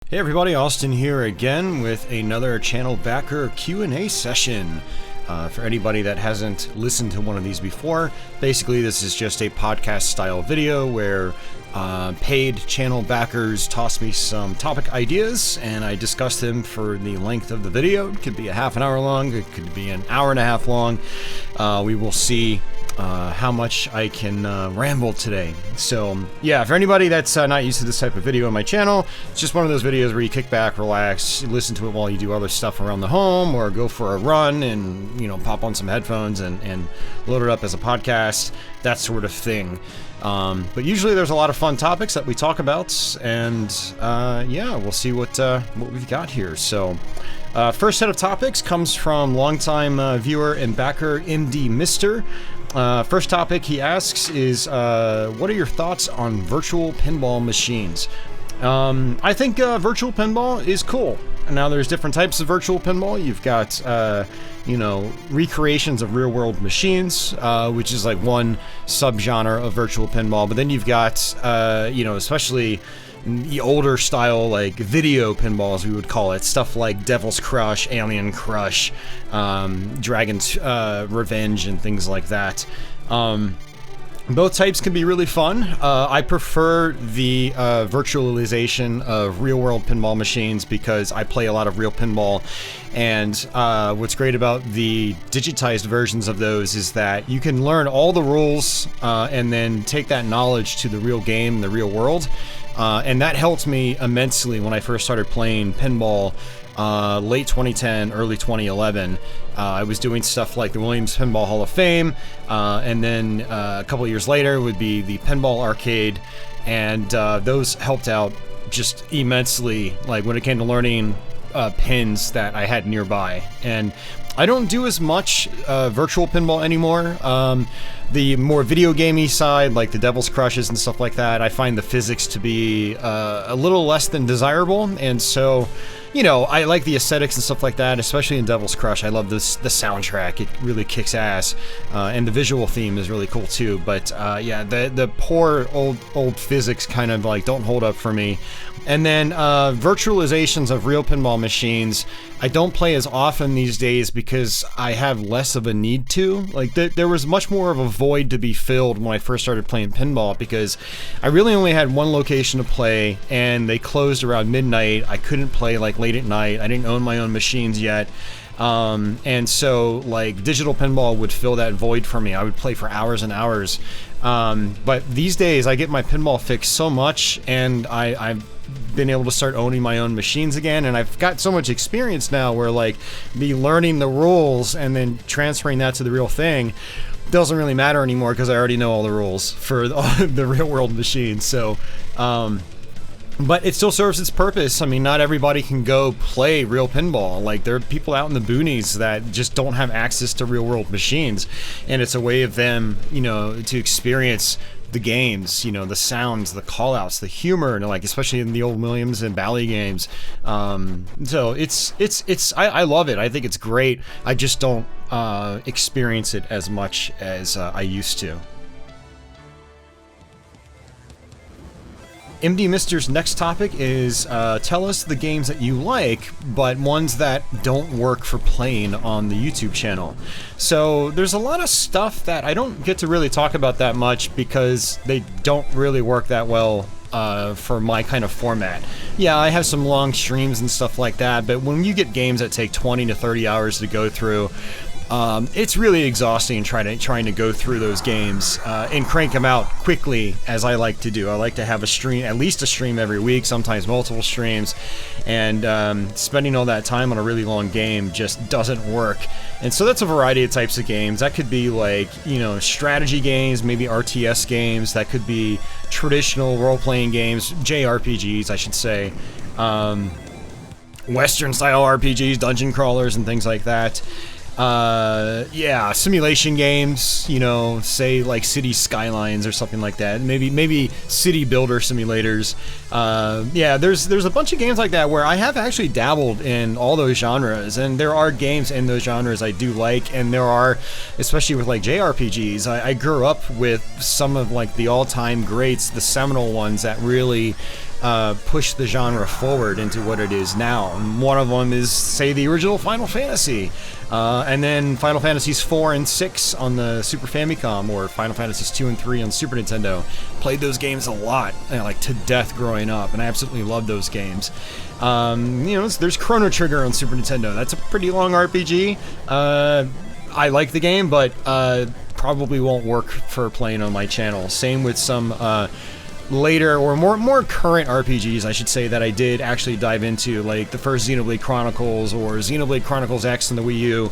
Hey everybody, Austin here again with another channel backer Q&A session. For anybody that hasn't listened to one of these before, basically this is just a podcast style video where paid channel backers toss me some topic ideas and I discuss them for the length of the video. It could be a half an hour long, it could be an hour and a half long. We will see how much I can ramble today. So yeah, for anybody that's not used to this type of video on my channel, it's just one of those videos where you kick back, relax, listen to it while you do other stuff around the home or go for a run and, you know, pop on some headphones and load it up as a podcast, that sort of thing. But usually there's a lot of fun topics that we talk about, and yeah, we'll see what we've got here. So first set of topics comes from longtime viewer and backer MD Mister. First topic he asks is, what are your thoughts on virtual pinball machines? I think virtual pinball is cool. Now there's different types of virtual pinball. You've got, you know, recreations of real-world machines, which is like one subgenre of virtual pinball. But then you've got, you know, especially the older style, like video pinball, as we would call it, stuff like Devil's Crush, Alien Crush, Dragon's Revenge, and things like that. Both types can be really fun. I prefer the virtualization of real-world pinball machines because I play a lot of real pinball, and what's great about the digitized versions of those is that you can learn all the rules and then take that knowledge to the real game, the real world. And that helped me immensely when I first started playing pinball late 2010, early 2011. I was doing stuff like the Williams Pinball Hall of Fame, and then a couple of years later would be the Pinball Arcade, and those helped out just immensely, like when it came to learning pins that I had nearby. And I don't do as much virtual pinball anymore. The more video gamey side, like the Devil's Crushes and stuff like that, I find the physics to be a little less than desirable, and so, you know, I like the aesthetics and stuff like that, especially in Devil's Crush. I love the soundtrack, it really kicks ass, and the visual theme is really cool too, but yeah, the poor old physics kind of like don't hold up for me. And then virtualizations of real pinball machines, I don't play as often these days because I have less of a need to. Like, there was much more of a void to be filled when I first started playing pinball because I really only had one location to play, and they closed around midnight. I couldn't play like late at night. I didn't own my own machines yet. And so like digital pinball would fill that void for me. I would play for hours and hours. But these days I get my pinball fix so much, and I've been able to start owning my own machines again, and I've got so much experience now where like me learning the rules and then transferring that to the real thing doesn't really matter anymore because I already know all the rules for the real world machines. So but it still serves its purpose. I mean, not everybody can go play real pinball. Like, there are people out in the boonies that just don't have access to real-world machines, and it's a way of them, you know, to experience the games, you know, the sounds, the call-outs, the humor, and like, especially in the old Williams and Bally games. So I love it. I think it's great. I just don't experience it as much as I used to. MD Mister's next topic is, tell us the games that you like, but ones that don't work for playing on the YouTube channel. So there's a lot of stuff that I don't get to really talk about that much because they don't really work that well for my kind of format. Yeah, I have some long streams and stuff like that, but when you get games that take 20 to 30 hours to go through, it's really exhausting trying to go through those games and crank them out quickly, as I like to do. I like to have a stream, at least a stream every week, sometimes multiple streams, and spending all that time on a really long game just doesn't work. And so that's a variety of types of games. That could be like, you know, strategy games, maybe RTS games. That could be traditional role-playing games, JRPGs, I should say. Western-style RPGs, dungeon crawlers, and things like that. Yeah, simulation games, you know, say like City Skylines or something like that. Maybe city builder simulators. Yeah, there's a bunch of games like that where I have actually dabbled in all those genres, and there are games in those genres I do like, and there are, especially with like JRPGs, I grew up with some of like the all-time greats, the seminal ones that really pushed the genre forward into what it is now. And one of them is, say, the original Final Fantasy, and then Final Fantasies 4 and 6 on the Super Famicom, or Final Fantasies 2 and 3 on Super Nintendo. Played those games a lot, like to death growing up, and I absolutely loved those games. You know, there's Chrono Trigger on Super Nintendo. That's a pretty long RPG. I like the game, but probably won't work for playing on my channel. Same with some later or more current RPGs, I should say, that I did actually dive into, like the first Xenoblade Chronicles or Xenoblade Chronicles X on the Wii U.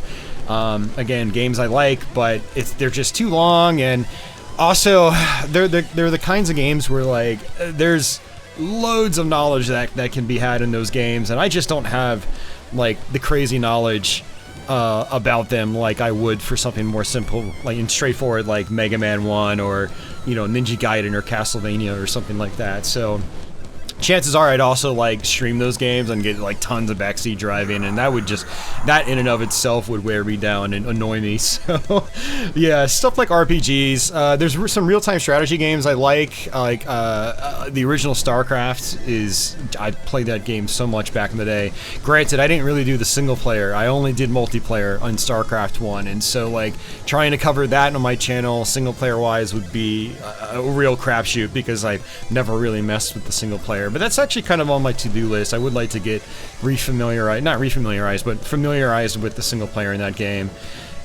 Again, games I like, but they're just too long, and also they're the kinds of games where like there's loads of knowledge that can be had in those games, and I just don't have like the crazy knowledge about them like I would for something more simple, like and straightforward, like Mega Man 1 or, you know, Ninja Gaiden or Castlevania or something like that. So chances are I'd also like stream those games and get like tons of backseat driving, and that in and of itself would wear me down and annoy me. So yeah, stuff like RPGs. There's some real-time strategy games I like the original StarCraft I played that game so much back in the day. Granted, I didn't really do the single player. I only did multiplayer on StarCraft 1, and so like trying to cover that on my channel single player wise would be a real crapshoot, because I never really messed with the single player. But that's actually kind of on my to-do list. I would like to get familiarized with the single player in that game.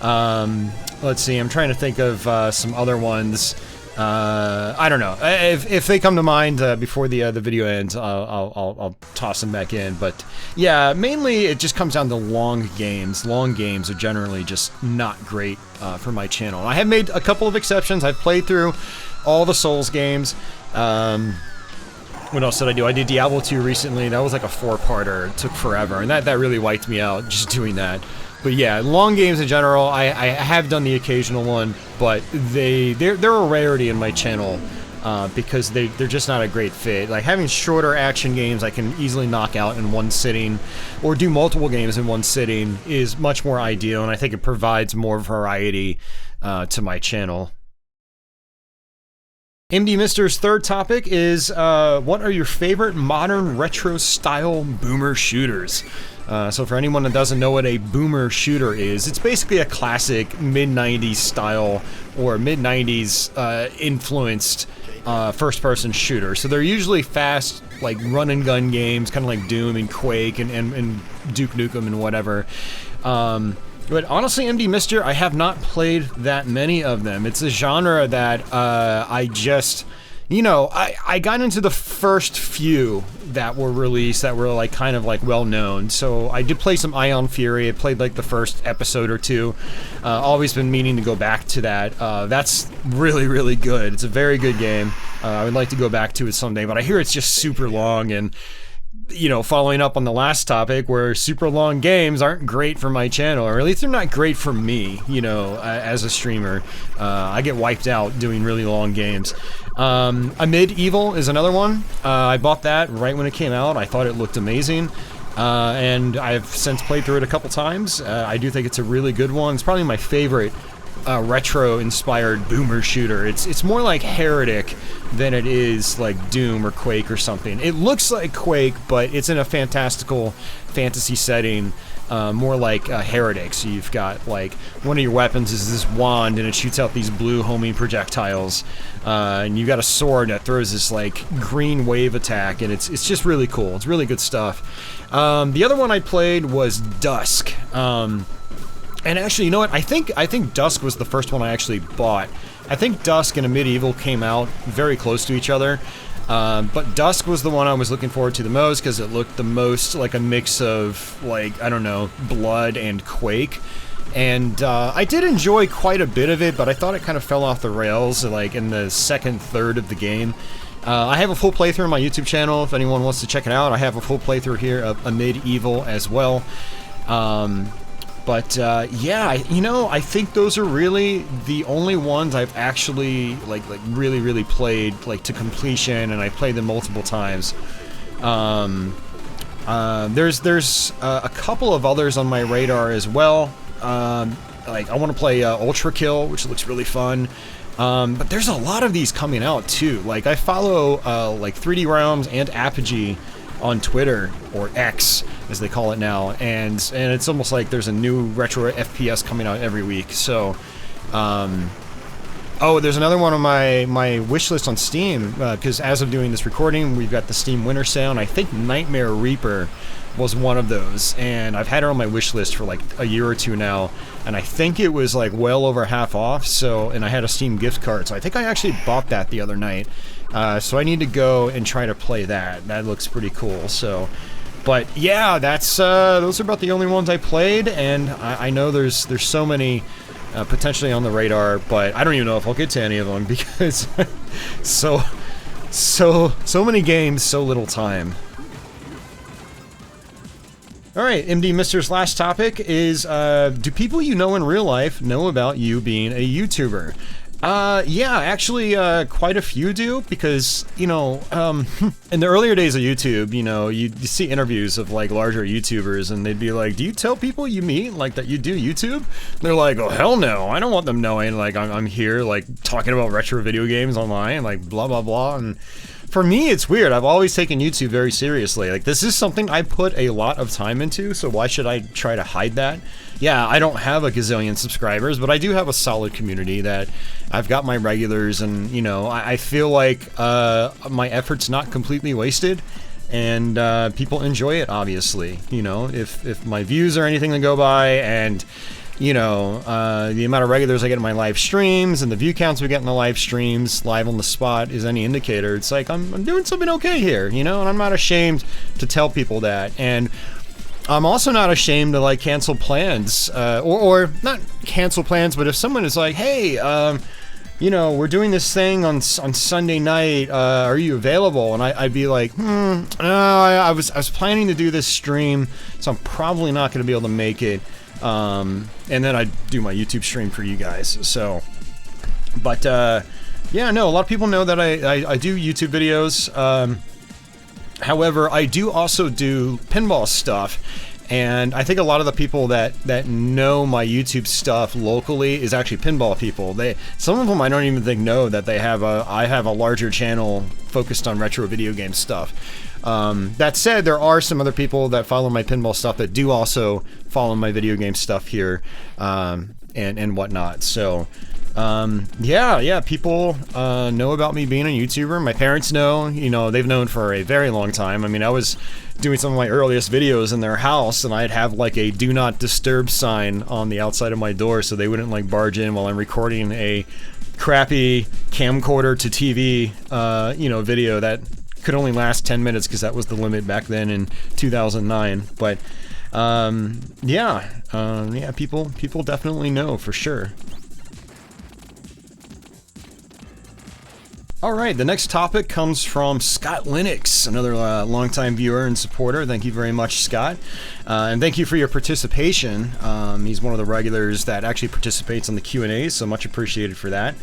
Let's see, I'm trying to think of some other ones. I don't know. If they come to mind before the video ends, I'll toss them back in. But yeah, mainly it just comes down to long games. Long games are generally just not great for my channel. I have made a couple of exceptions. I've played through all the Souls games. What else did I do? I did Diablo 2 recently. That was like a 4-parter. It took forever, and that really wiped me out just doing that. But yeah, long games in general, I have done the occasional one, but they're a rarity in my channel because they're just not a great fit. Like having shorter action games I can easily knock out in one sitting, or do multiple games in one sitting, is much more ideal, and I think it provides more variety to my channel. MD Mister's third topic is, what are your favorite modern retro style boomer shooters? So for anyone that doesn't know what a boomer shooter is, it's basically a classic mid-90s style or mid-90s influenced first-person shooter. So they're usually fast, like run-and-gun games, kind of like Doom and Quake and Duke Nukem and whatever. But honestly, MD Mister, I have not played that many of them. It's a genre that I just, you know, I got into the first few that were released that were like kind of like well known. So I did play some Ion Fury. I played like the first episode or two. Always been meaning to go back to that. That's really, really good. It's a very good game. I would like to go back to it someday, but I hear it's just super long, and you know, following up on the last topic, where super long games aren't great for my channel, or at least they're not great for me, you know, as a streamer. I get wiped out doing really long games. Amid Evil is another one. I bought that right when it came out. I thought it looked amazing. And I've since played through it a couple times. I do think it's a really good one. It's probably my favorite retro-inspired boomer shooter. It's more like Heretic than it is like Doom or Quake or something. It looks like Quake, but it's in a fantastical fantasy setting, more like Heretic. So you've got like one of your weapons is this wand, and it shoots out these blue homing projectiles, and you've got a sword that throws this like green wave attack, and it's just really cool. It's really good stuff. The other one I played was Dusk. And actually, you know what? I think Dusk was the first one I actually bought. I think Dusk and Amid Evil came out very close to each other. But Dusk was the one I was looking forward to the most, because it looked the most like a mix of, like, I don't know, Blood and Quake. And I did enjoy quite a bit of it, but I thought it kind of fell off the rails, like, in the second third of the game. I have a full playthrough on my YouTube channel if anyone wants to check it out. I have a full playthrough here of Amid Evil as well. But yeah, you know, I think those are really the only ones I've actually like really played like to completion, and I played them multiple times. There's a couple of others on my radar as well. Like I want to play Ultra Kill, which looks really fun. But there's a lot of these coming out too. Like I follow like 3D Realms and Apogee on Twitter, or X as they call it now, and it's almost like there's a new retro FPS coming out every week. So oh, there's another one on my wish list on Steam, because as of doing this recording, we've got the Steam Winter Sale, and I think Nightmare Reaper was one of those, and I've had it on my wish list for like a year or two now, and I think it was like well over half off, so, and I had a Steam gift card, so I think I actually bought that the other night, so I need to go and try to play that. That looks pretty cool, so, but yeah, that's, those are about the only ones I played, and I know there's so many potentially on the radar, but I don't even know if I'll get to any of them, because so many games, so little time. Alright, MD Mister's last topic is, do people you know in real life know about you being a YouTuber? Yeah, actually, quite a few do, because, you know, in the earlier days of YouTube, you know, you see interviews of, like, larger YouTubers, and they'd be like, do you tell people you meet, like, that you do YouTube? And they're like, oh, hell no, I don't want them knowing, like, I'm here, like, talking about retro video games online, like, blah, blah, blah, and for me, it's weird. I've always taken YouTube very seriously. Like, this is something I put a lot of time into, so why should I try to hide that? Yeah, I don't have a gazillion subscribers, but I do have a solid community that I've got my regulars, and, you know, I feel like my effort's not completely wasted, and people enjoy it, obviously. You know, if my views are anything to go by, and you know, the amount of regulars I get in my live streams and the view counts we get in the live streams live on the spot is any indicator. It's like I'm doing something okay here, you know, and I'm not ashamed to tell people that. And I'm also not ashamed to, like, cancel plans, or not cancel plans, but if someone is like, hey, you know, we're doing this thing on Sunday night, are you available? And I'd be like, no, I was planning to do this stream, so I'm probably not going to be able to make it. And then I do my YouTube stream for you guys. So, but yeah, no, a lot of people know that I do YouTube videos. However, I do also do pinball stuff, and I think a lot of the people that know my YouTube stuff locally is actually pinball people. Some of them I don't even think know that I have a larger channel focused on retro video game stuff. That said, there are some other people that follow my pinball stuff that do also follow my video game stuff here, and whatnot. So, yeah, people know about me being a YouTuber. My parents know, you know, they've known for a very long time. I mean, I was doing some of my earliest videos in their house, and I'd have like a do not disturb sign on the outside of my door so they wouldn't like barge in while I'm recording a crappy camcorder to TV, you know, video that could only last 10 minutes because that was the limit back then in 2009. But yeah, people definitely know for sure. Alright, the next topic comes from Scott Linux, another longtime viewer and supporter. Thank you very much, Scott. And thank you for your participation. He's one of the regulars that actually participates on the Q&As, so much appreciated for that.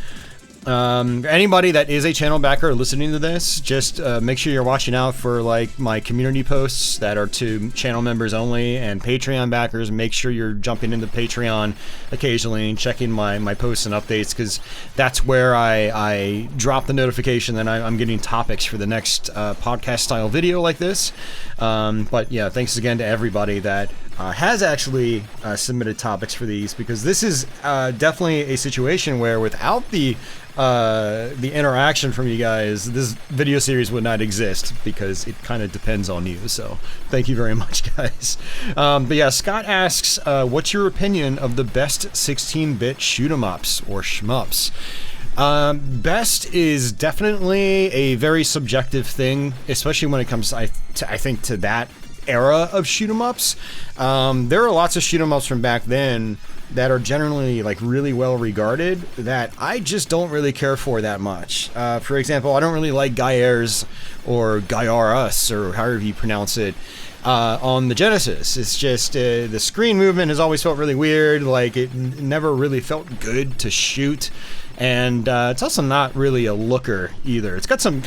Anybody that is a channel backer listening to this, just make sure you're watching out for like my community posts that are to channel members only, and Patreon backers. Make sure you're jumping into Patreon occasionally and checking my posts and updates, because that's where I drop the notification that I'm getting topics for the next podcast style video like this. But yeah, thanks again to everybody that has actually submitted topics for these, because this is definitely a situation where without the interaction from you guys, this video series would not exist, because it kind of depends on you. So thank you very much, guys. But yeah, Scott asks, what's your opinion of the best 16-bit shoot-'em-ups or shmups? Best is definitely a very subjective thing, especially when it comes, I think, to that era of shoot-'em-ups. There are lots of shoot-'em-ups from back then that are generally like really well regarded that I just don't really care for that much. For example, I don't really like Gairs or Gaiarus, or however you pronounce it, on the Genesis. It's just the screen movement has always felt really weird. Like it never really felt good to shoot, and it's also not really a looker either. It's got some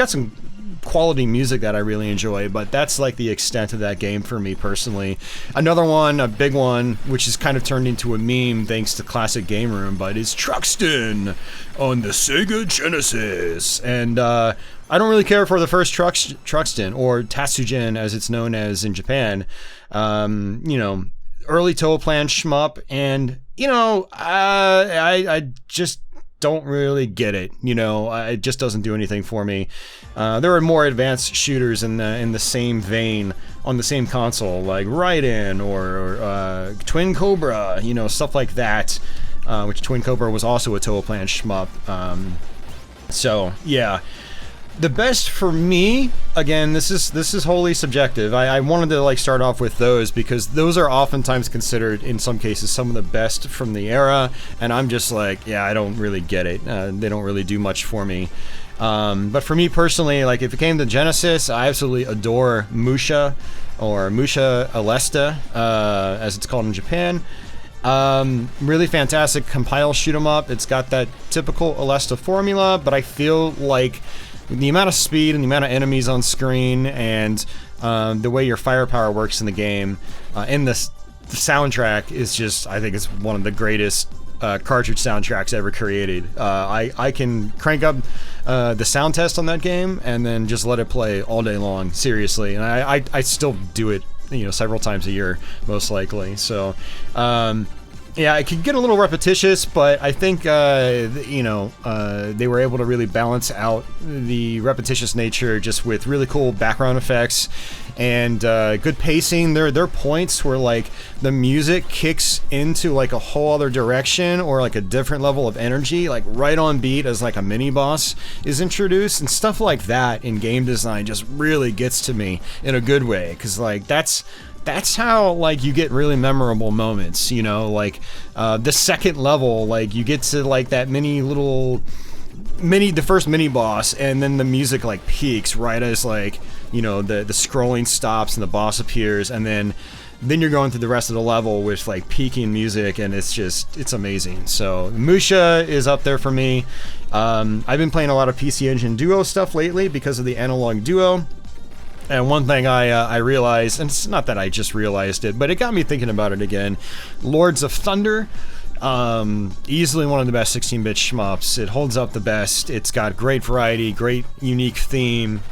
quality music that I really enjoy, but that's like the extent of that game for me personally. Another one, a big one, which is kind of turned into a meme thanks to Classic Game Room, but is Truxton on the Sega Genesis. And I don't really care for the first Truxton, or Tatsujin as it's known as in Japan. You know, early Toho Plan shmup, and you know, I just don't really get it. You know, it just doesn't do anything for me. There are more advanced shooters in the same vein on the same console, like Raiden or Twin Cobra, you know, stuff like that. Which Twin Cobra was also a Toho Plan shmup. So yeah. The best for me, again, this is wholly subjective. I wanted to like start off with those because those are oftentimes considered, in some cases, some of the best from the era, and I'm just like, yeah, I don't really get it. They don't really do much for me. But for me personally, like if it came to Genesis, I absolutely adore Musha, or Musha Alesta, as it's called in Japan. Really fantastic compile shoot 'em up. It's got that typical Alesta formula, but I feel like the amount of speed and the amount of enemies on screen and the way your firepower works in the game, and the soundtrack is just, I think it's one of the greatest cartridge soundtracks ever created. I can crank up the sound test on that game and then just let it play all day long, seriously. And I still do it, you know, several times a year, most likely. So, yeah, it can get a little repetitious, but I think, you know, they were able to really balance out the repetitious nature just with really cool background effects and good pacing. There are points where, like, the music kicks into, like, a whole other direction or, like, a different level of energy, like, right on beat as, like, a mini-boss is introduced, and stuff like that in game design just really gets to me in a good way, because, like, that's how, like, you get really memorable moments, you know, like, the second level, like, you get to, like, that the first mini boss, and then the music, like, peaks right as, like, you know, the scrolling stops and the boss appears, and then you're going through the rest of the level with, like, peaking music, and it's amazing. So, Musha is up there for me. I've been playing a lot of PC Engine Duo stuff lately because of the Analog Duo. And one thing I realized, and it's not that I just realized it, but it got me thinking about it again. Lords of Thunder, easily one of the best 16-bit shmups. It holds up the best. It's got great variety, great unique theme,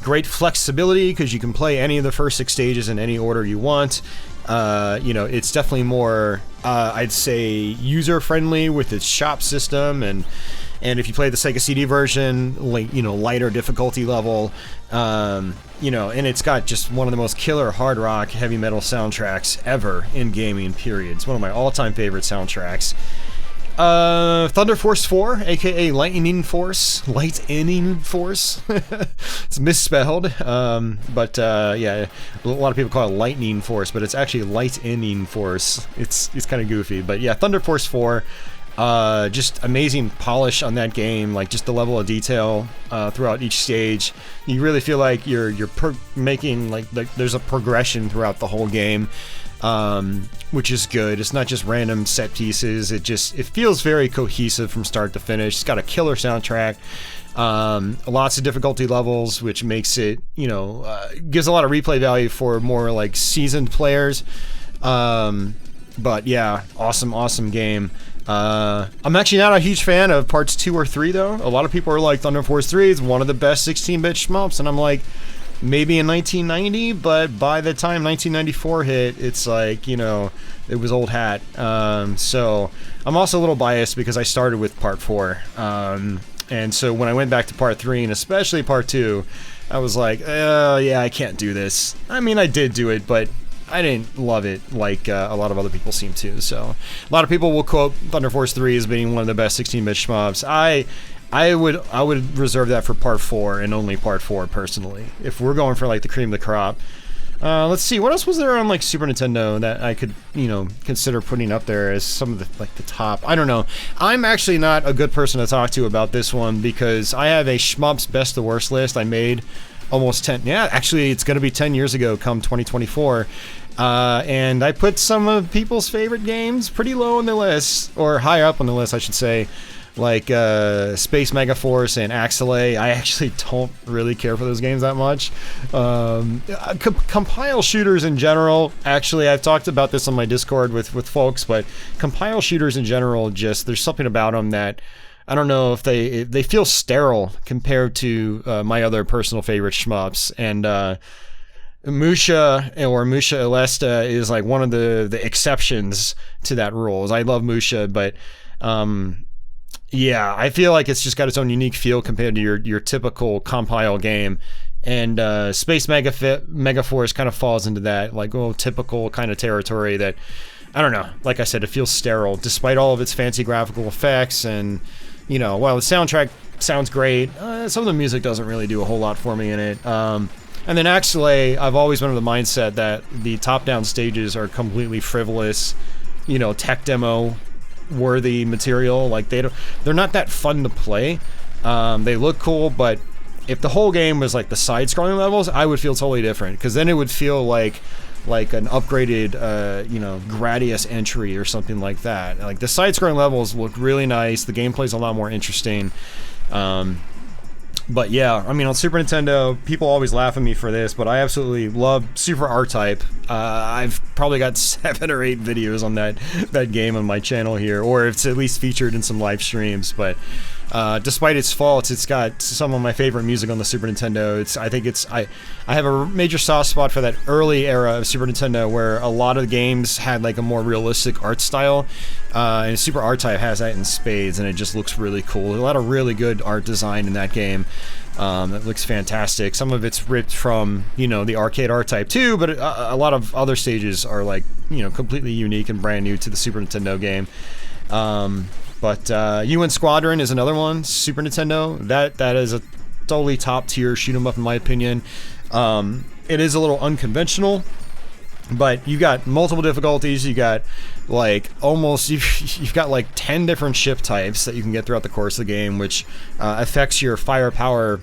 great flexibility because you can play any of the first 6 stages in any order you want. You know, it's definitely more, I'd say, user-friendly with its shop system, and if you play the Sega CD version, like, you know, lighter difficulty level, you know, and it's got just one of the most killer hard rock heavy metal soundtracks ever in gaming, period. It's one of my all-time favorite soundtracks. Thunder Force 4, aka Lightning Force. It's misspelled, but yeah, a lot of people call it Lightning Force, but it's actually Lightning Force. It's kind of goofy, but yeah, Thunder Force 4. Just amazing polish on that game, like just the level of detail throughout each stage. You really feel like you're making like there's a progression throughout the whole game, which is good. It's not just random set pieces. It feels very cohesive from start to finish. It's got a killer soundtrack, lots of difficulty levels, which makes it, you know, gives a lot of replay value for more like seasoned players. But yeah, awesome game. I'm actually not a huge fan of parts 2 or 3 though. A lot of people are like, Thunder Force 3 is one of the best 16-bit shmups, and I'm like, maybe in 1990, but by the time 1994 hit, it's like, you know, it was old hat. So I'm also a little biased because I started with part 4. And so when I went back to part 3, and especially part 2, I was like, yeah, I can't do this. I mean, I did do it, but I didn't love it like a lot of other people seem to. So a lot of people will quote Thunder Force 3 as being one of the best 16-bit shmups. I would reserve that for part 4 and only part 4 personally. If we're going for like the cream of the crop. Let's see, what else was there on like Super Nintendo that I could, you know, consider putting up there as some of the like the top. I don't know. I'm actually not a good person to talk to about this one because I have a Shmups best to worst list I made almost 10, yeah, actually it's going to be 10 years ago come 2024. And I put some of people's favorite games pretty low on the list, or higher up on the list, I should say. like Space Megaforce and Axelay. I actually don't really care for those games that much. Compile shooters in general, actually, I've talked about this on my Discord with folks, but compile shooters in general, just there's something about them that I don't know if they feel sterile compared to my other personal favorite shmups. And Musha or Musha Elesta is like one of the exceptions to that rule. I love Musha, but yeah, I feel like it's just got its own unique feel compared to your typical compile game. And Space Megaforce kind of falls into that like typical kind of territory that, I don't know, like I said, it feels sterile despite all of its fancy graphical effects. And while the soundtrack sounds great, some of the music doesn't really do a whole lot for me in it. And then Axelay, I've always been of the mindset that the top-down stages are completely frivolous, tech demo worthy material. Like they're not that fun to play. They look cool, but if the whole game was like the side-scrolling levels, I would feel totally different, because then it would feel like an upgraded, Gradius entry or something like that. Like the side-scrolling levels look really nice. The gameplay's a lot more interesting. But yeah, I mean, on Super Nintendo, people always laugh at me for this, but I absolutely love Super R-Type. I've probably got 7 or 8 videos on that game on my channel here, or it's at least featured in some live streams. But despite its faults, it's got some of my favorite music on the Super Nintendo. I have a major soft spot for that early era of Super Nintendo where a lot of the games had like a more realistic art style, and Super R-Type has that in spades, and it just looks really cool. There's a lot of really good art design in that game. It looks fantastic. Some of it's ripped from, the arcade R-Type too, but a lot of other stages are like, completely unique and brand new to the Super Nintendo game. But UN Squadron is another one, Super Nintendo. That is a totally top tier shoot 'em up in my opinion. It is a little unconventional, but you got multiple difficulties. You got like you've got like 10 different ship types that you can get throughout the course of the game, which affects your firepower,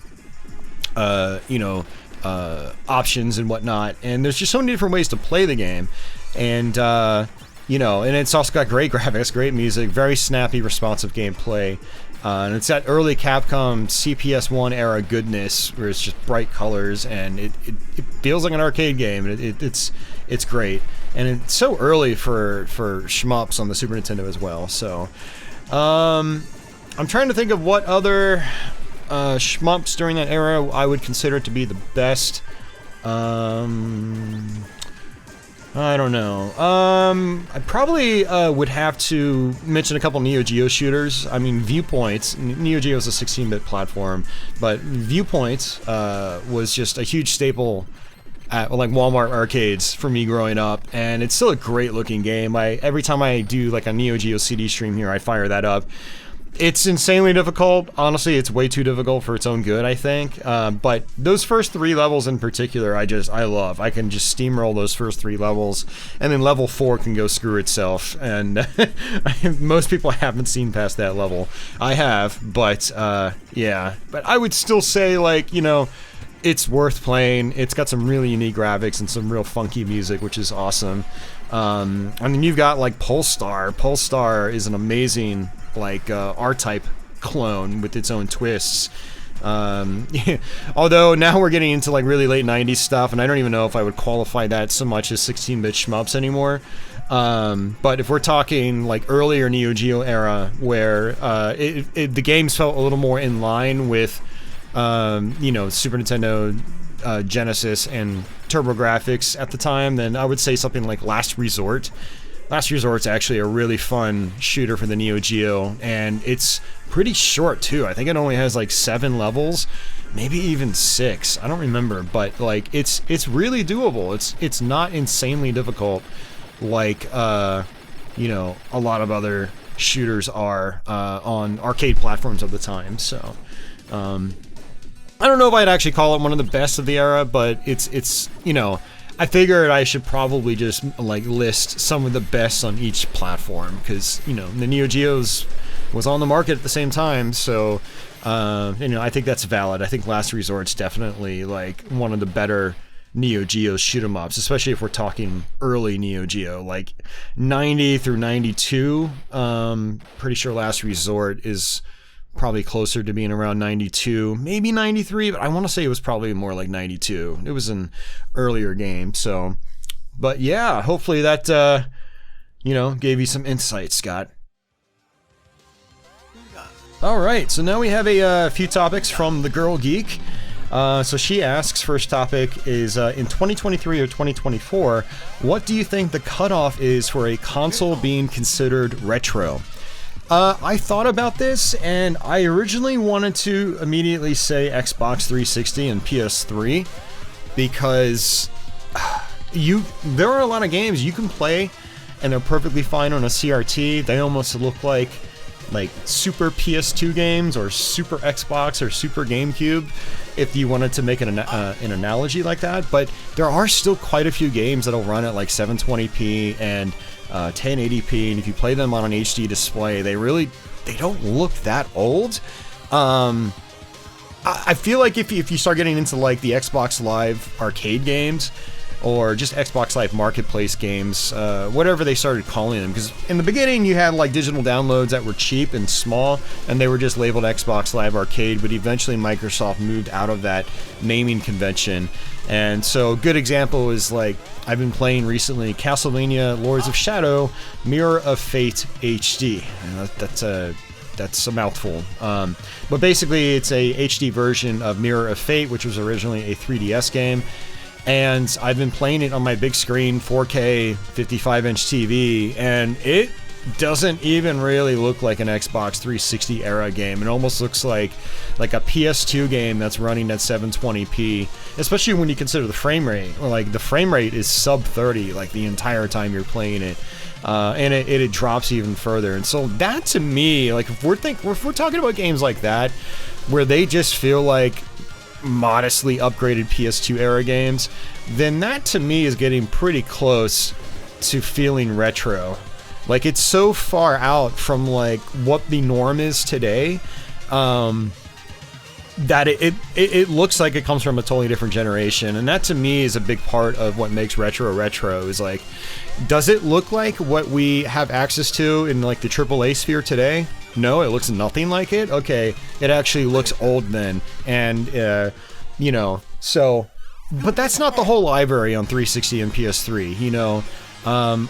options and whatnot. And there's just so many different ways to play the game, and and it's also got great graphics, great music, very snappy, responsive gameplay. And it's that early Capcom CPS1 era goodness where it's just bright colors, and it feels like an arcade game. It's great, and it's so early for shmups on the Super Nintendo as well. So I'm trying to think of what other shmups during that era I would consider to be the best. I don't know. I probably would have to mention a couple Neo Geo shooters. I mean, Viewpoint. Neo Geo is a 16-bit platform, but Viewpoint was just a huge staple at like Walmart arcades for me growing up, and it's still a great-looking game. Every time I do like a Neo Geo CD stream here, I fire that up. It's insanely difficult. Honestly, it's way too difficult for its own good, I think. But those first 3 levels in particular, I love. I can just steamroll those first 3 levels, and then level 4 can go screw itself. And most people haven't seen past that level. I have, but yeah. But I would still say, like, it's worth playing. It's got some really unique graphics and some real funky music, which is awesome. I mean, you've got like Polestar. Polestar is an amazing like R-Type clone with its own twists. Although now we're getting into like really late 90s stuff, and I don't even know if I would qualify that so much as 16-bit shmups anymore. But if we're talking like earlier Neo Geo era, where the games felt a little more in line with Super Nintendo, Genesis, and TurboGrafx at the time, then I would say something like Last Resort. Last Resort's actually a really fun shooter for the Neo Geo, and it's pretty short too. I think it only has like 7 levels, maybe even 6. I don't remember, but like it's really doable. It's not insanely difficult like a lot of other shooters are on arcade platforms of the time. So I don't know if I'd actually call it one of the best of the era, but it's I figured I should probably just like list some of the best on each platform, because the Neo Geos was on the market at the same time, so I think that's valid. I think Last Resort's definitely like one of the better Neo Geo shoot 'em ups, especially if we're talking early Neo Geo, like 90 through 92. Pretty sure Last Resort is probably closer to being around 92, maybe 93, but I want to say it was probably more like 92. It was an earlier game, so. But yeah, hopefully that, gave you some insight, Scott. All right, so now we have a few topics from the Girl Geek. So she asks, first topic is, in 2023 or 2024, what do you think the cutoff is for a console being considered retro? I thought about this, and I originally wanted to immediately say Xbox 360 and PS3, because there are a lot of games you can play, and they're perfectly fine on a CRT. They almost look like super PS2 games, or super Xbox, or super GameCube, if you wanted to make an analogy like that. But there are still quite a few games that'll run at like 720p and 1080p, and if you play them on an HD display, they don't look that old. I feel like if you start getting into like the Xbox Live arcade games, or just Xbox Live Marketplace games, whatever they started calling them. Because in the beginning, you had like digital downloads that were cheap and small, and they were just labeled Xbox Live Arcade, but eventually Microsoft moved out of that naming convention. And so a good example is, like, I've been playing recently Castlevania Lords of Shadow Mirror of Fate HD. That's a mouthful. But basically, it's a HD version of Mirror of Fate, which was originally a 3DS game. And I've been playing it on my big screen 4K 55-inch TV, and it doesn't even really look like an Xbox 360 era game. It almost looks like a PS2 game that's running at 720p, especially when you consider the frame rate. Or like the frame rate is sub 30 like the entire time you're playing it. And it drops even further. And so that, to me, like if we're talking about games like that where they just feel like modestly upgraded PS2 era games, then that to me is getting pretty close to feeling retro. Like, it's so far out from like what the norm is today, that it looks like it comes from a totally different generation. And that to me is a big part of what makes retro, is like, does it look like what we have access to in like the AAA sphere today? No, it looks nothing like it. Okay, it actually looks old then. And so, but that's not the whole library on 360 and PS3.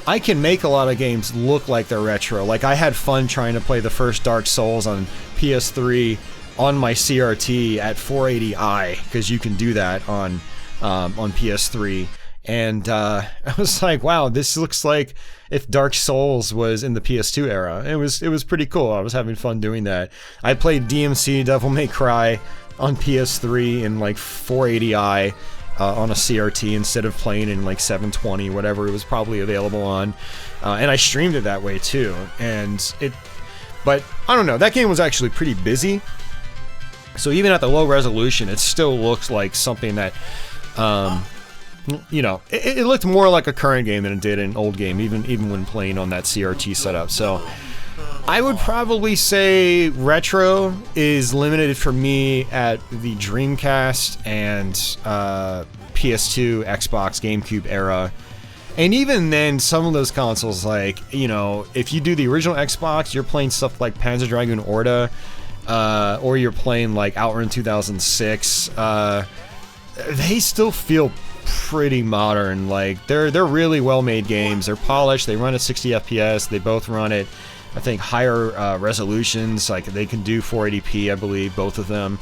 I can make a lot of games look like they're retro. Like, I had fun trying to play the first Dark Souls on PS3 on my CRT at 480i, because you can do that on PS3. And I was like, wow, this looks like if Dark Souls was in the PS2 era. It was pretty cool. I was having fun doing that. I played DMC Devil May Cry on PS3 in like 480i on a CRT instead of playing in like 720, whatever it was probably available on. And I streamed it that way too. But I don't know, that game was actually pretty busy. So even at the low resolution, it still looks like something that, it looked more like a current game than it did an old game, even when playing on that CRT setup. So I would probably say retro is limited for me at the Dreamcast and PS2, Xbox, GameCube era. And even then, some of those consoles, like, if you do the original Xbox, you're playing stuff like Panzer Dragoon Orta, or you're playing like Outrun 2006, they still feel pretty modern. Like, they're really well-made games. They're polished, they run at 60 FPS, they both run at, I think, higher resolutions. Like, they can do 480p, I believe, both of them.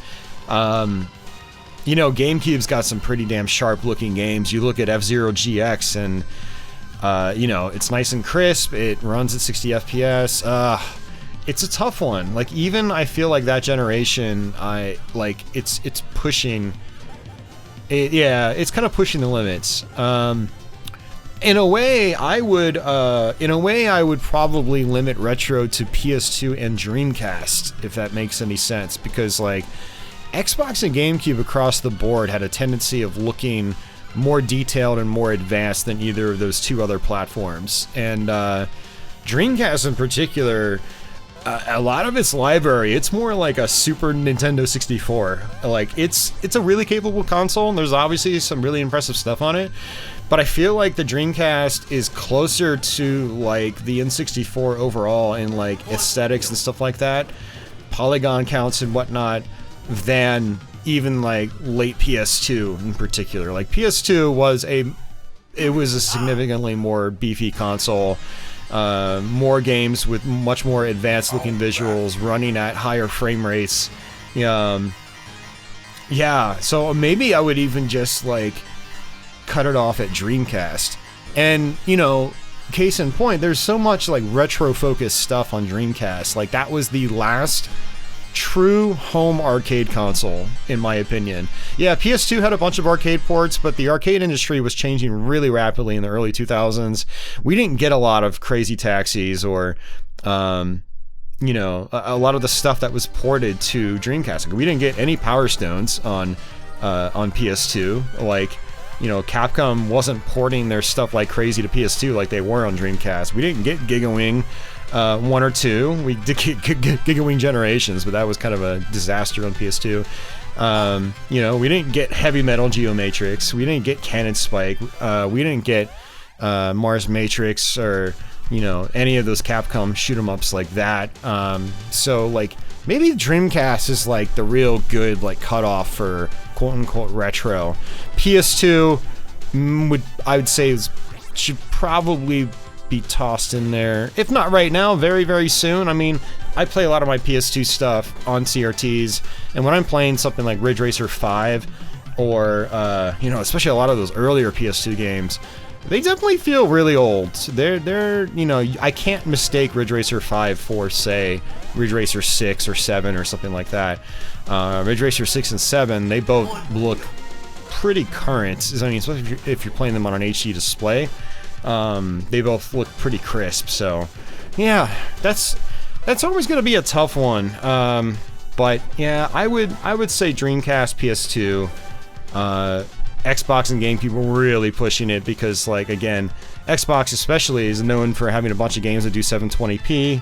GameCube's got some pretty damn sharp-looking games. You look at F-Zero GX, and it's nice and crisp. It runs at 60 FPS. It's a tough one. Like, even I feel like that generation, it's pushing. It's kind of pushing the limits. In a way, I would probably limit retro to PS2 and Dreamcast, if that makes any sense, because like Xbox and GameCube across the board had a tendency of looking more detailed and more advanced than either of those two other platforms. And Dreamcast in particular, a lot of its library, it's more like a Super Nintendo 64. Like, it's a really capable console, and there's obviously some really impressive stuff on it, but I feel like the Dreamcast is closer to, like, the N64 overall in, like, aesthetics and stuff like that, polygon counts and whatnot, than even, like, late PS2 in particular. Like, PS2 was a significantly more beefy console. More games with much more advanced looking visuals running at higher frame rates. Yeah, so maybe I would even just like cut it off at Dreamcast. And, you know, case in point, there's so much like retro focused stuff on Dreamcast. Like, that was the last true home arcade console, in my opinion. Yeah, PS2 had a bunch of arcade ports, but the arcade industry was changing really rapidly in the early 2000s. We didn't get a lot of Crazy Taxis or, you know, a lot of the stuff that was ported to Dreamcast. We didn't get any Power Stones on PS2. Like, you know, Capcom wasn't porting their stuff like crazy to PS2 like they were on Dreamcast. We didn't get Gigawing 1 or 2. We did get Gigawing Generations, but that was kind of a disaster on PS2. You know, we didn't get Heavy Metal Geomatrix. We didn't get Cannon Spike. We didn't get Mars Matrix or, you know, any of those Capcom shoot 'em ups like that. So, like, maybe Dreamcast is like the real good like cutoff for quote unquote retro. PS2 I would say should probably be tossed in there, if not right now, very, very soon. I mean, I play a lot of my PS2 stuff on CRTs, and when I'm playing something like Ridge Racer 5, or, you know, especially a lot of those earlier PS2 games, they definitely feel really old. They're, you know, I can't mistake Ridge Racer 5 for, say, Ridge Racer 6 or 7 or something like that. Ridge Racer 6 and 7, they both look pretty current. I mean, especially if you're playing them on an HD display. They both look pretty crisp, so yeah, that's always going to be a tough one. But yeah, I would say Dreamcast, PS2, Xbox and GameCube were really pushing it because, like, again, Xbox especially is known for having a bunch of games that do 720p.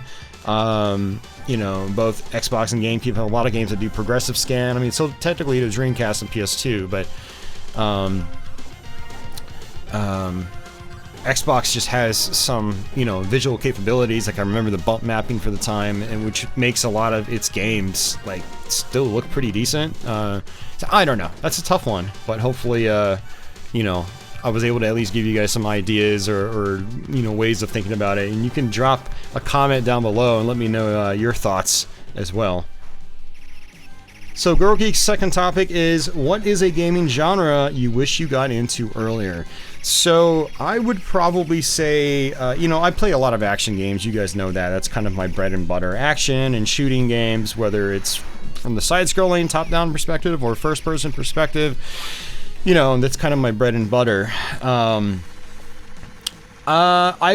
You know, both Xbox and GameCube have a lot of games that do progressive scan. I mean, so technically it is Dreamcast and PS2, but Xbox just has some, you know, visual capabilities. Like, I remember the bump mapping for the time, and which makes a lot of its games like still look pretty decent. So I don't know. That's a tough one, but hopefully, you know, I was able to at least give you guys some ideas or you know, ways of thinking about it. And you can drop a comment down below and let me know your thoughts as well. So Girl Geek's second topic is, what is a gaming genre you wish you got into earlier? So I would probably say, you know, I play a lot of action games. You guys know that. That's kind of my bread and butter. Action and shooting games, whether it's from the side-scrolling, top-down perspective or first-person perspective. You know, that's kind of my bread and butter. I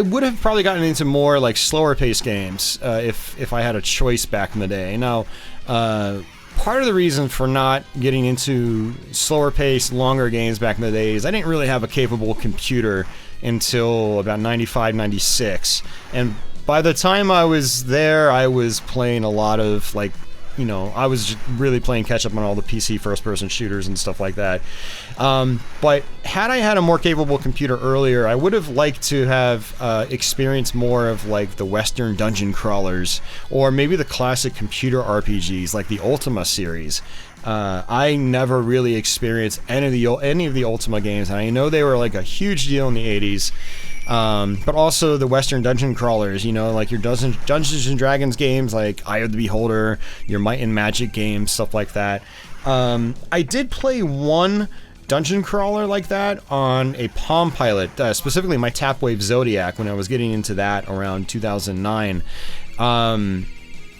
would have probably gotten into more like slower-paced games if I had a choice back in the day. Now, part of the reason for not getting into slower-paced, longer games back in the day is I didn't really have a capable computer until about 95, 96. And by the time I was there, I was playing a lot of, like, you know, I was just really playing catch-up on all the PC first-person shooters and stuff like that. But had I had a more capable computer earlier, I would have liked to have experienced more of, like, the Western dungeon crawlers, or maybe the classic computer RPGs, like the Ultima series. I never really experienced any of the Ultima games, and I know they were, like, a huge deal in the 80s. But also the Western dungeon crawlers, you know, like your Dungeons and Dragons games, like Eye of the Beholder, your Might and Magic games, stuff like that. I did play one dungeon crawler like that on a Palm Pilot, specifically my Tapwave Zodiac, when I was getting into that around 2009.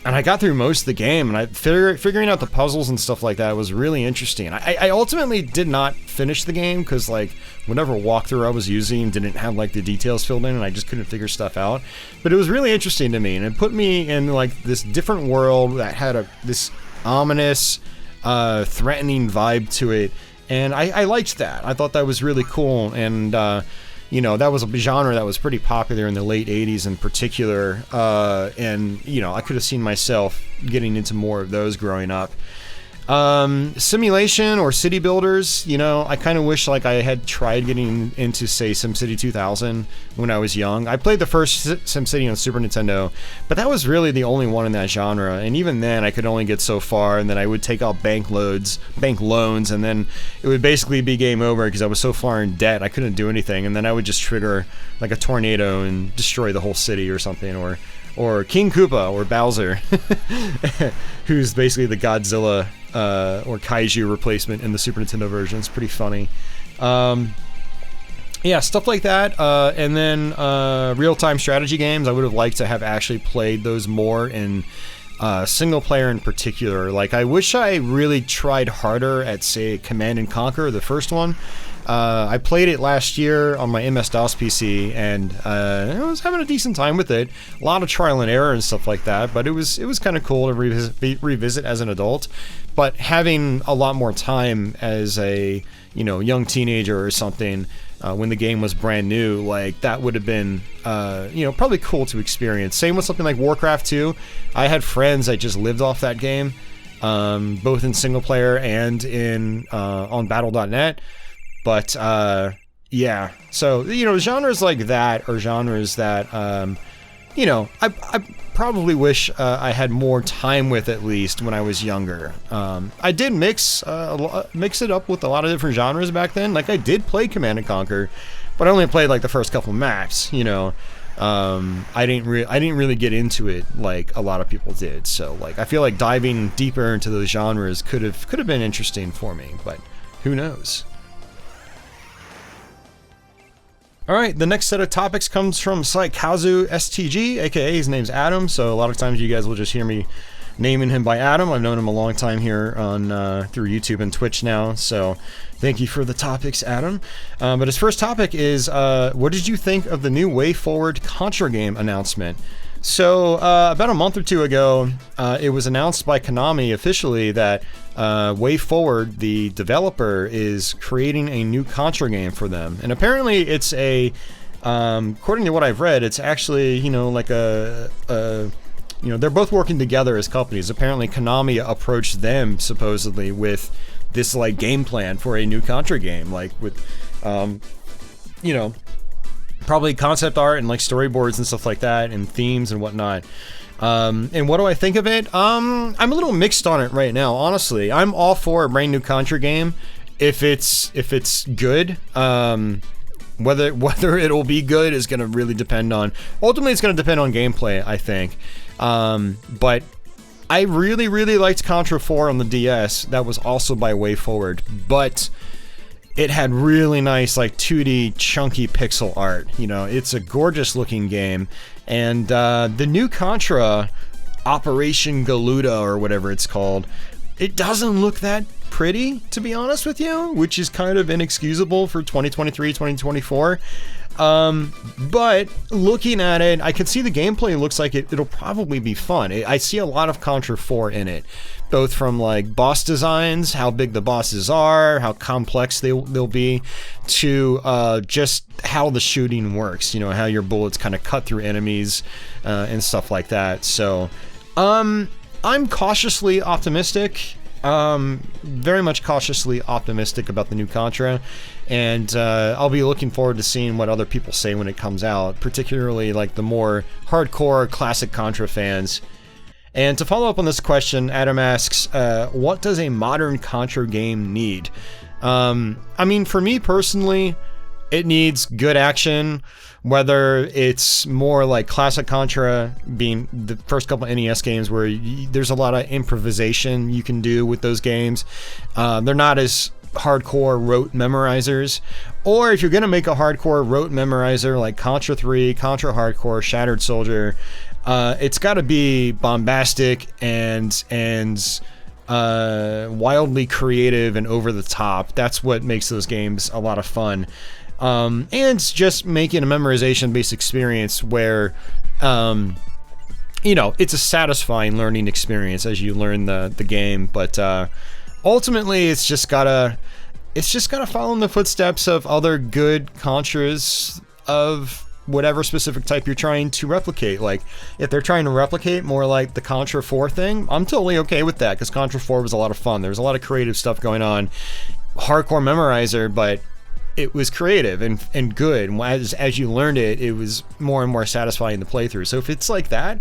And I got through most of the game, and figuring out the puzzles and stuff like that was really interesting. I ultimately did not finish the game because, like, whatever walkthrough I was using didn't have, like, the details filled in, and I just couldn't figure stuff out. But it was really interesting to me, and it put me in, like, this different world that had this ominous, threatening vibe to it, and I liked that. I thought that was really cool, and you know, that was a genre that was pretty popular in the late 80s in particular, and, you know, I could have seen myself getting into more of those growing up. Simulation or city builders, you know, I kind of wish like I had tried getting into, say, SimCity 2000 when I was young. I played the first SimCity on Super Nintendo, but that was really the only one in that genre, and even then I could only get so far, and then I would take out bank loans, and then it would basically be game over because I was so far in debt I couldn't do anything, and then I would just trigger like a tornado and destroy the whole city or something, or King Koopa or Bowser, who's basically the Godzilla or Kaiju replacement in the Super Nintendo version. It's pretty funny. Yeah, stuff like that. And then real-time strategy games. I would have liked to have actually played those more in single player in particular. Like, I wish I really tried harder at, say, Command and Conquer, the first one. I played it last year on my MS-DOS PC, and I was having a decent time with it. A lot of trial and error and stuff like that, but it was kind of cool to revisit as an adult. But having a lot more time as a, you know, young teenager or something, when the game was brand new, like, that would have been, you know, probably cool to experience. Same with something like Warcraft 2. I had friends that just lived off that game, both in single player and in on Battle.net. But, yeah, so, you know, genres like that, or genres that, you know, I probably wish I had more time with, at least when I was younger. I did mix it up with a lot of different genres back then. Like, I did play Command & Conquer, but I only played, like, the first couple maps, you know. I didn't really get into it like a lot of people did. So, like, I feel like diving deeper into those genres could have been interesting for me, but who knows? Alright, the next set of topics comes from Saikazu STG, aka his name's Adam, so a lot of times you guys will just hear me naming him by Adam. I've known him a long time here on through YouTube and Twitch now, so thank you for the topics, Adam. But his first topic is, what did you think of the new Wayforward Contra game announcement? So, about a month or two ago, it was announced by Konami officially that Wayforward, the developer, is creating a new Contra game for them. And apparently it's a, according to what I've read, it's actually, you know, like you know, they're both working together as companies. Apparently Konami approached them, supposedly, with this, like, game plan for a new Contra game, like, with, you know, probably concept art and, like, storyboards and stuff like that, and themes and whatnot. And what do I think of it? I'm a little mixed on it right now, honestly. I'm all for a brand new Contra game if it's good. Whether it'll be good is going to really depend on... Ultimately, it's going to depend on gameplay, I think. But I really, really liked Contra 4 on the DS. That was also by Wayforward. But it had really nice, like, 2D chunky pixel art. You know, it's a gorgeous looking game. And the new Contra, Operation Galuda or whatever it's called, it doesn't look that pretty, to be honest with you, which is kind of inexcusable for 2023, 2024. But looking at it, I can see the gameplay looks like it'll probably be fun. I see a lot of Contra 4 in it, both from, like, boss designs, how big the bosses are, how complex they'll be, to just how the shooting works, you know, how your bullets kind of cut through enemies and stuff like that. So I'm cautiously optimistic. Very much cautiously optimistic about the new Contra, and I'll be looking forward to seeing what other people say when it comes out, particularly, like, the more hardcore classic Contra fans. And to follow up on this question, Adam asks, what does a modern Contra game need? I mean, for me personally, it needs good action, whether it's more like classic Contra, being the first couple NES games where there's a lot of improvisation you can do with those games. They're not as hardcore rote memorizers. Or if you're going to make a hardcore rote memorizer like Contra 3, Contra Hardcore, Shattered Soldier, it's got to be bombastic and wildly creative and over the top. That's what makes those games a lot of fun. And just making a memorization-based experience where, you know, it's a satisfying learning experience as you learn the game. But ultimately, it's just gotta... it's just gotta follow in the footsteps of other good Contras of whatever specific type you're trying to replicate. Like, if they're trying to replicate more like the Contra 4 thing, I'm totally okay with that, because Contra 4 was a lot of fun. There was a lot of creative stuff going on. Hardcore memorizer, but it was creative and good. And as you learned it, it was more and more satisfying to play through. So if it's like that,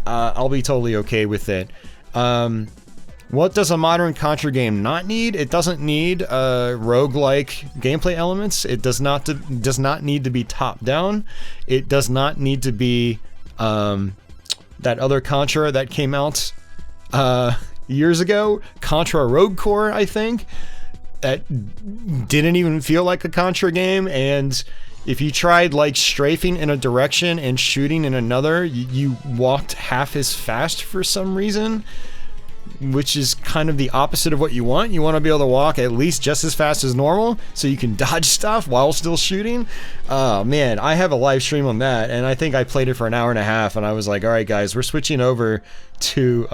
I'll be totally okay with it. What does a modern Contra game not need? It doesn't need roguelike gameplay elements. It does not need to be top-down. It does not need to be that other Contra that came out years ago, Contra Rogue Core, I think, that didn't even feel like a Contra game. And if you tried like strafing in a direction and shooting in another, you walked half as fast for some reason, which is kind of the opposite of what you want. You want to be able to walk at least just as fast as normal so you can dodge stuff while still shooting. Oh man, I have a live stream on that, and I think I played it for an hour and a half, and I was like, all right guys, we're switching over to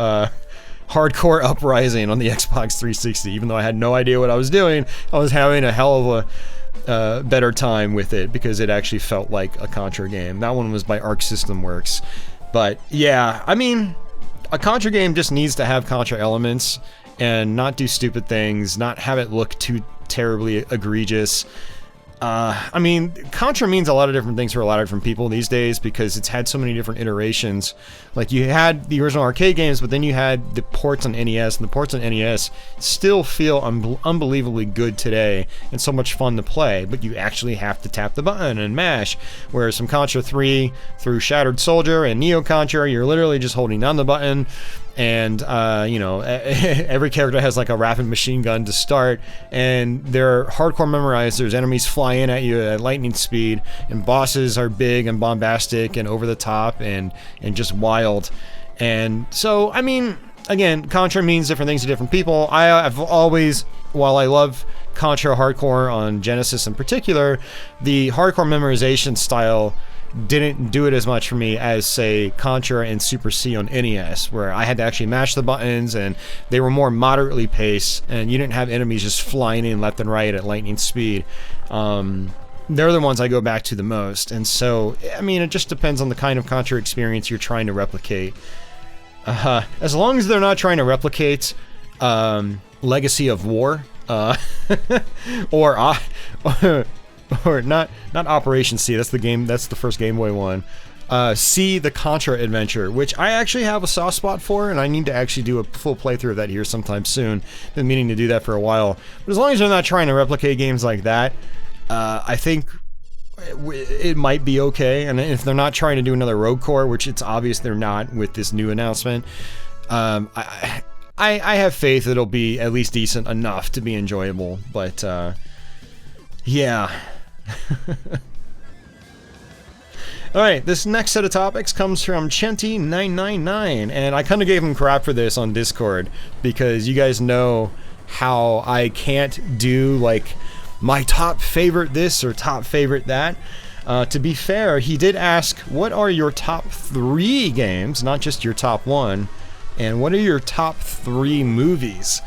Hardcore Uprising on the Xbox 360. Even though I had no idea what I was doing, I was having a hell of a better time with it, because it actually felt like a Contra game. That one was by Arc System Works. But yeah, I mean, a Contra game just needs to have Contra elements and not do stupid things, not have it look too terribly egregious. I mean, Contra means a lot of different things for a lot of different people these days, because it's had so many different iterations. Like, you had the original arcade games, but then you had the ports on NES, and the ports on NES still feel unbelievably good today and so much fun to play, but you actually have to tap the button and mash. Whereas from Contra 3 through Shattered Soldier and Neo Contra, you're literally just holding down the button, and you know, every character has like a rapid machine gun to start, and they're hardcore memorized. There's enemies fly in at you at lightning speed, and bosses are big and bombastic and over the top and just wild. And so, I mean, again, Contra means different things to different people. I've always, while I love Contra Hardcore on Genesis in particular, the hardcore memorization style didn't do it as much for me as, say, Contra and Super C on NES, where I had to actually mash the buttons, and they were more moderately paced, and you didn't have enemies just flying in left and right at lightning speed. They're the ones I go back to the most. And so, I mean, it just depends on the kind of Contra experience you're trying to replicate. As long as they're not trying to replicate Legacy of War, or not Operation C. That's the game. That's the first Game Boy one. C, the Contra Adventure, which I actually have a soft spot for, and I need to actually do a full playthrough of that here sometime soon. Been meaning to do that for a while. But as long as they're not trying to replicate games like that, I think it might be okay. And if they're not trying to do another Rogue Core, which it's obvious they're not with this new announcement, I have faith it'll be at least decent enough to be enjoyable. But yeah. Alright, this next set of topics comes from Chenti999, and I kind of gave him crap for this on Discord, because you guys know how I can't do, like, my top favorite this or top favorite that. To be fair, he did ask, what are your top 3 games, not just your top 1, and what are your top 3 movies?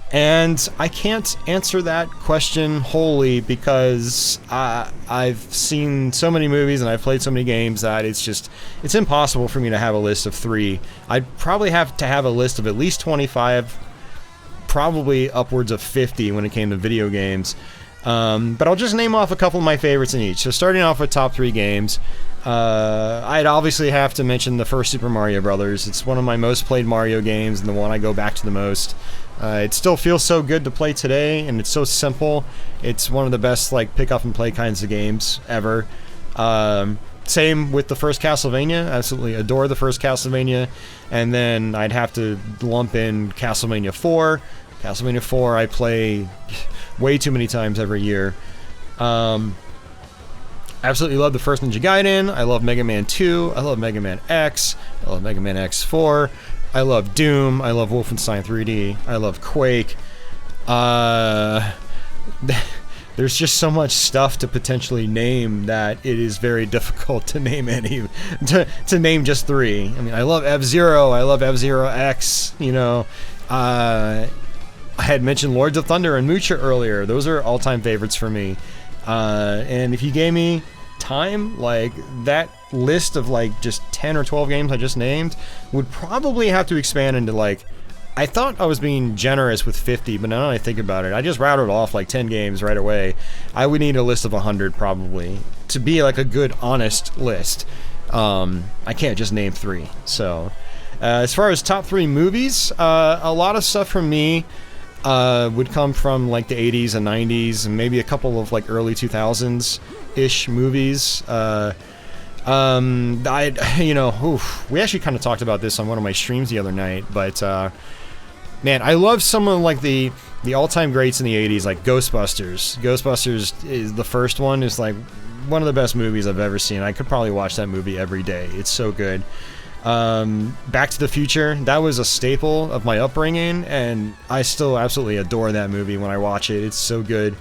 And I can't answer that question wholly, because I've seen so many movies and I've played so many games that it's impossible for me to have a list of 3. I'd probably have to have a list of at least 25, probably upwards of 50 when it came to video games. But I'll just name off a couple of my favorites in each. So starting off with top 3 games, I'd obviously have to mention the first Super Mario Brothers. It's one of my most played Mario games and the one I go back to the most. It still feels so good to play today, and it's so simple. It's one of the best, like, pick up and play kinds of games ever. Same with the first Castlevania. Absolutely adore the first Castlevania. And then I'd have to lump in Castlevania 4. Castlevania 4 I play way too many times every year. Absolutely love the first Ninja Gaiden. I love Mega Man 2. I love Mega Man X. I love Mega Man X4. I love Doom. I love Wolfenstein 3D. I love Quake. There's just so much stuff to potentially name that it is very difficult to name any, to name just 3. I mean, I love F-Zero. I love F-Zero X. You know, I had mentioned Lords of Thunder and Mucha earlier. Those are all-time favorites for me. And if you gave me time, like that list of like just 10 or 12 games I just named would probably have to expand into like, I thought I was being generous with 50, but now that I think about it, I just rattled off like 10 games right away. I would need a list of 100 probably to be like a good, honest list. I can't just name 3. So, as far as top 3 movies, a lot of stuff from me would come from like the 80s and 90s, and maybe a couple of like early 2000s-ish movies. We actually kind of talked about this on one of my streams the other night, but man, I love some of like the all-time greats in the 80s, like Ghostbusters. Ghostbusters is the first one, is like one of the best movies I've ever seen. I could probably watch that movie every day. It's so good. Back to the Future, that was a staple of my upbringing, and I still absolutely adore that movie when I watch it. It's so good.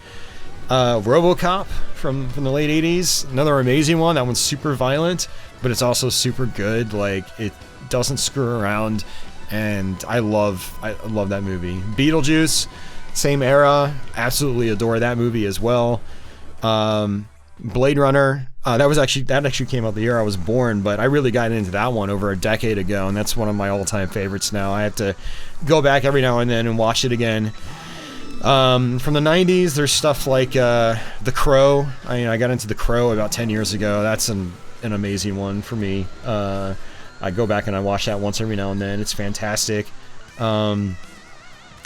RoboCop from the late 80s, another amazing one. That one's super violent, but it's also super good. Like, it doesn't screw around, and I love that movie. Beetlejuice, same era, absolutely adore that movie as well. Blade Runner, that actually came out the year I was born, but I really got into that one over a decade ago, and that's one of my all-time favorites now. I have to go back every now and then and watch it again. From the 90s, there's stuff like The Crow. I got into The Crow about 10 years ago. That's an amazing one for me. I go back and I watch that once every now and then. It's fantastic. The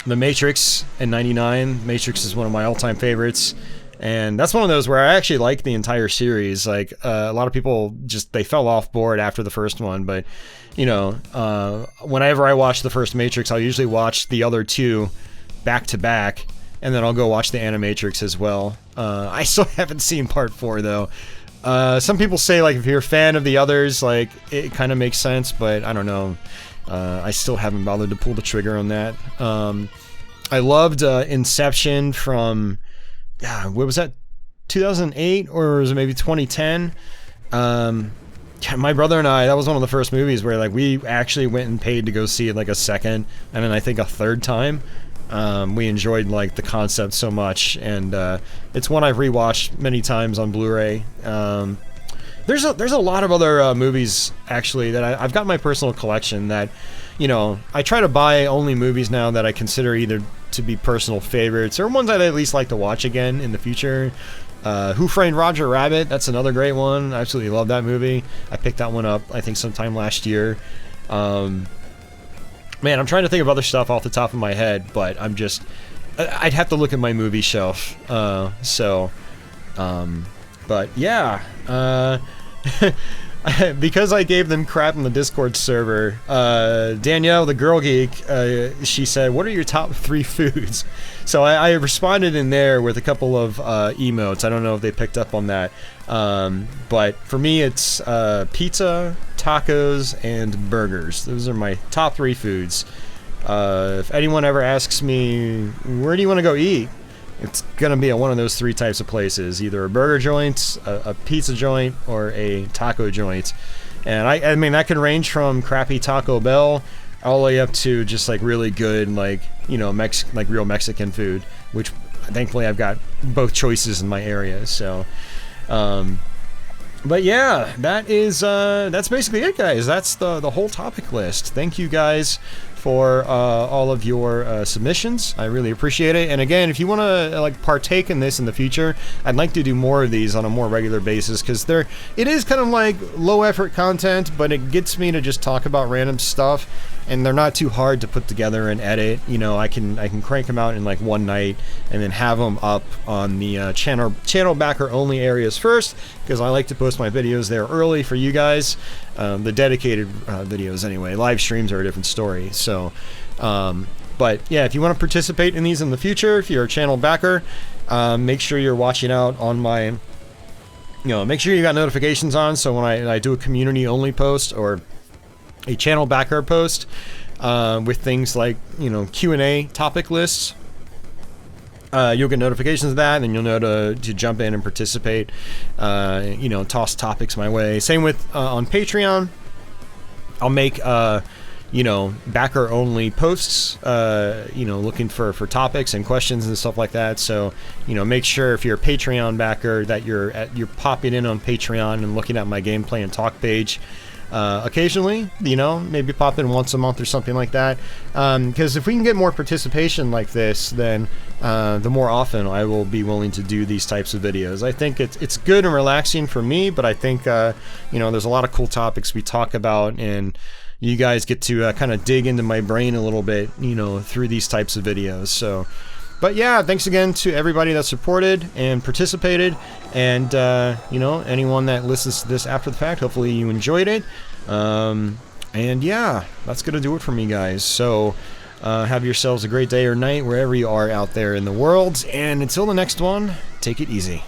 Matrix in 99. Matrix is one of my all-time favorites. And that's one of those where I actually like the entire series. Like, a lot of people they fell off board after the first one. But, whenever I watch the first Matrix, I'll usually watch the other 2 back to back, and then I'll go watch the Animatrix as well. I still haven't seen part 4 though. Some people say like if you're a fan of the others, like it kind of makes sense, but I don't know. I still haven't bothered to pull the trigger on that. I loved Inception from what was that, 2008, or was it maybe 2010? My brother and I, that was one of the first movies where like we actually went and paid to go see it like a second, and then I think a third time. We enjoyed like the concept so much, and it's one I've rewatched many times on Blu-ray. There's a lot of other movies actually that I've got in my personal collection that, I try to buy only movies now that I consider either to be personal favorites or ones I'd at least like to watch again in the future. Who Framed Roger Rabbit? That's another great one. I absolutely love that movie. I picked that one up I think sometime last year. Man, I'm trying to think of other stuff off the top of my head, but I'd have to look at my movie shelf. But yeah, because I gave them crap in the Discord server, Danielle, the girl geek, she said, what are your top 3 foods? So I responded in there with a couple of emotes. I don't know if they picked up on that. But for me, it's pizza, tacos, and burgers. Those are my top 3 foods. If anyone ever asks me, where do you want to go eat? It's going to be at one of those 3 types of places, either a burger joint, a pizza joint, or a taco joint. And I mean, that can range from crappy Taco Bell all the way up to just like really good, like, real Mexican food, which thankfully I've got both choices in my area. So, but yeah, that's basically it, guys. That's the whole topic list. Thank you guys for all of your submissions. I really appreciate it. And again, if you want to like partake in this in the future, I'd like to do more of these on a more regular basis, because it is kind of like low effort content, but it gets me to just talk about random stuff, and they're not too hard to put together and edit. I can crank them out in like one night and then have them up on the channel backer only areas first, because I like to post my videos there early for you guys. The dedicated videos anyway. Live streams are a different story. So, but yeah, if you want to participate in these in the future, if you're a channel backer, make sure you're watching out on my, make sure you got notifications on, so when I do a community only post or a channel backer post with things like, Q&A topic lists, you'll get notifications of that, and then you'll know to jump in and participate, toss topics my way. Same with on Patreon. I'll make you know, backer only posts, you know, looking for topics and questions and stuff like that. So, you know, make sure if you're a Patreon backer that you're popping in on Patreon and looking at my gameplay and talk page occasionally, you know, maybe pop in once a month or something like that. Because if we can get more participation like this, then the more often I will be willing to do these types of videos. I think it's good and relaxing for me, but I think, you know, there's a lot of cool topics we talk about, and you guys get to kind of dig into my brain a little bit, you know, through these types of videos. So, but yeah, thanks again to everybody that supported and participated, and you know, anyone that listens to this after the fact, hopefully you enjoyed it. And yeah, that's gonna do it for me, guys. So have yourselves a great day or night wherever you are out there in the world, and until the next one, take it easy.